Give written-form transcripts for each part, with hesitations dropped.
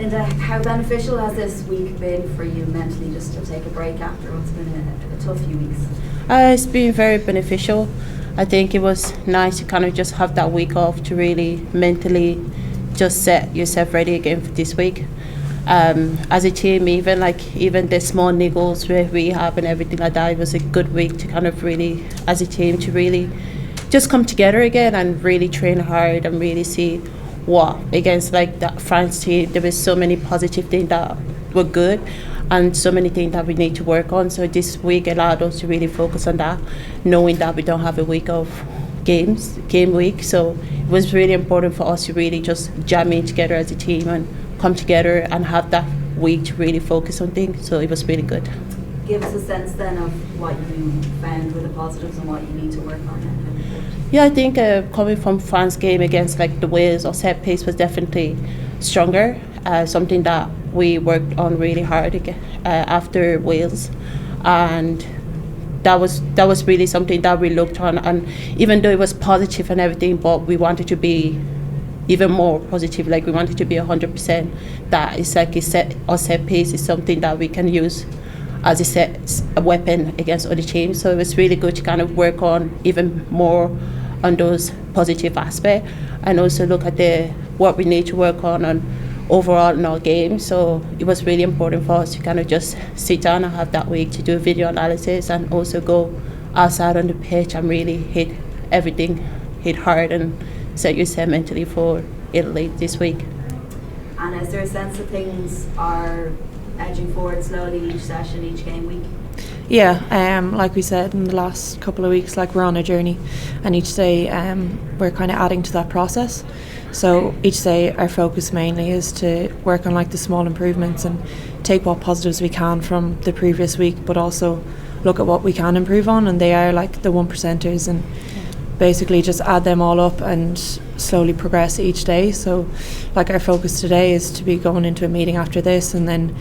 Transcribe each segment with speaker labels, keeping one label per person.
Speaker 1: Linda, how beneficial has this week been for you mentally, just to take a break after what's been a tough few weeks?
Speaker 2: It's been very beneficial. I think it was nice to kind of just have that week off to really mentally just set yourself ready again for this week. As a team, even the small niggles where we have and everything like that, it was a good week to kind of really, as a team, to really just come together again and really train hard and really see what against like that France team. There was so many positive things that were good and so many things that we need to work on. So this week allowed us to really focus on that, knowing that we don't have a week of game week. So it was really important for us to really just jam in together as a team and come together and have that week to really focus on things. So it was really good.
Speaker 1: Give us a sense then of what you found with the positives and what you need to work on now.
Speaker 2: Yeah, I think coming from France game against like the Wales, our set piece was definitely stronger. Something that we worked on really hard after Wales, and that was really something that we looked on. And even though it was positive and everything, but we wanted to be even more positive. Like we wanted to be 100%. That is like our set piece is something that we can use as a weapon against other teams. So it was really good to kind of work on even more on those positive aspects, and also look at what we need to work on overall in our game. So it was really important for us to kind of just sit down and have that week to do a video analysis and also go outside on the pitch and really hit hard and set yourself mentally for Italy this week.
Speaker 1: And is there a sense that things are edging forward slowly each session, each game week?
Speaker 3: Yeah, like we said in the last couple of weeks, like we're on a journey, and each day we're kind of adding to that process. So each day our focus mainly is to work on like the small improvements and take what positives we can from the previous week, but also look at what we can improve on, and they are like the 1%ers, and basically just add them all up and slowly progress each day. So like our focus today is to be going into a meeting after this and then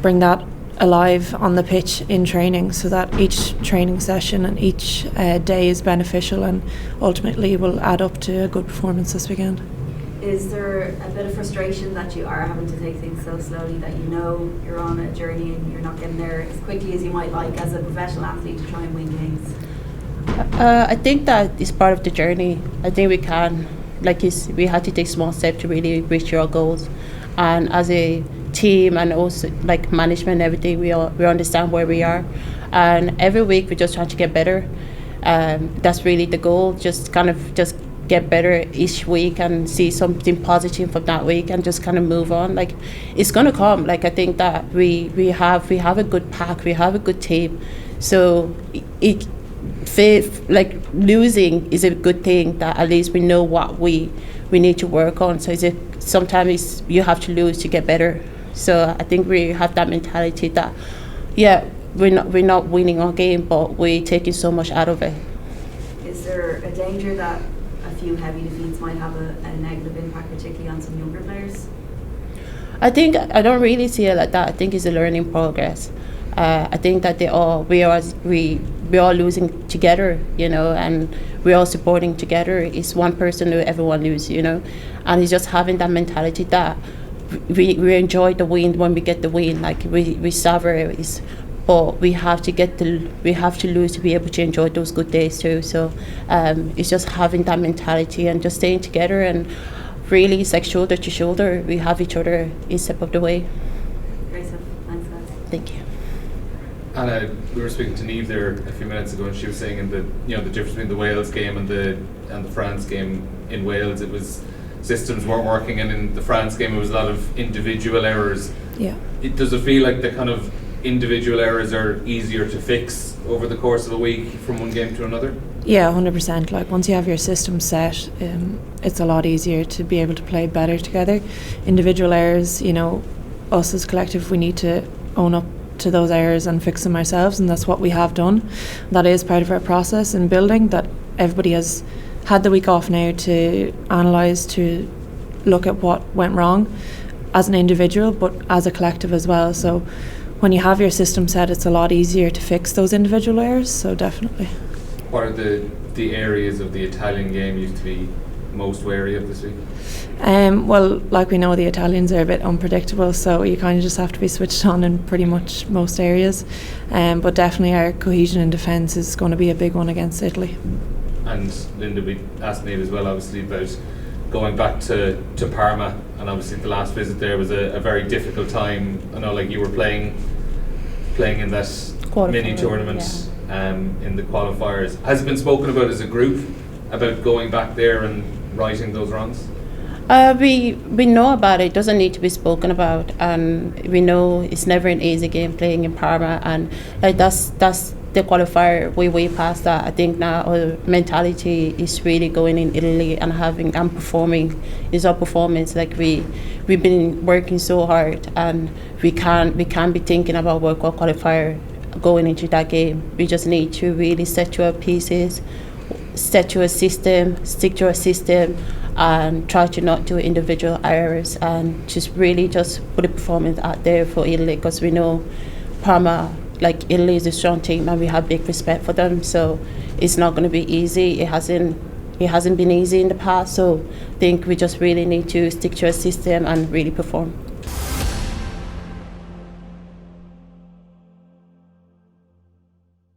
Speaker 3: bring that alive on the pitch in training, so that each training session and each day is beneficial and ultimately will add up to a good performance this weekend.
Speaker 1: Is there a bit of frustration that you are having to take things so slowly, that you know you're on a journey and you're not getting there as quickly as you might like as a professional athlete to try and win games?
Speaker 2: I think that is part of the journey. I think we can, we had to take small steps to really reach our goals, and as a team and also like management and everything, we understand where we are, and every week we're just trying to get better. That's really the goal, just get better each week and see something positive from that week and just kind of move on. Like it's gonna come. Like I think that we have a good pack, we have a good team, so like losing is a good thing, that at least we know what we need to work on. So sometimes you have to lose to get better. So I think we have that mentality that we're not winning our game, but we're taking so much out of it.
Speaker 1: Is there a danger that a few heavy defeats might have a negative impact, particularly on some younger players?
Speaker 2: I don't really see it like that. I think it's a learning progress. I think that we are losing together, and we're all supporting together. It's one person who everyone loses, and it's just having that mentality that we enjoy the win when we get the win. Like we savor it, but we have to lose to be able to enjoy those good days too. So it's just having that mentality and just staying together, and really it's like shoulder to shoulder. We have each other each step of the way.
Speaker 1: Great stuff. Thanks, guys.
Speaker 2: Thank you.
Speaker 4: Anna, we were speaking to Niamh there a few minutes ago, and she was saying the difference between the Wales game and the France game. In Wales, it was systems weren't working, and in the France game, it was a lot of individual errors.
Speaker 3: Yeah.
Speaker 4: Does it feel like the kind of individual errors are easier to fix over the course of a week from one game to another?
Speaker 3: Yeah, 100%. Like once you have your system set, it's a lot easier to be able to play better together. Individual errors, us as collective, we need to own up to those errors and fix them ourselves, and that's what we have done. That is part of our process in building, that everybody has had the week off now to analyse, to look at what went wrong as an individual but as a collective as well. So when you have your system set, it's a lot easier to fix those individual errors, so definitely.
Speaker 4: What are the areas of the Italian game used to be most wary of this week?
Speaker 3: Well, like we know, the Italians are a bit unpredictable, so you kind of just have to be switched on in pretty much most areas. But definitely our cohesion in defence is going to be a big one against Italy.
Speaker 4: And Linda, we asked Nate as well, obviously, about going back to Parma, and obviously the last visit there was a very difficult time. I know, like, you were playing in that mini tournament, in the qualifiers. Has it been spoken about as a group about going back there and righting those wrongs?
Speaker 2: We know about it. It doesn't need to be spoken about, and we know it's never an easy game playing in Parma, and like that's the qualifier. We're way past that. I think now our mentality is really going in Italy and performing. Is our performance. Like we've been working so hard, and we can't be thinking about World Cup qualifier going into that game. We just need to really set to our pieces, set to a system, stick to a system, and try to not do individual errors, and just really just put a performance out there for Italy, because we know Parma, like Italy, is a strong team and we have big respect for them. So it's not going to be easy. It hasn't been easy in the past. So I think we just really need to stick to a system and really perform.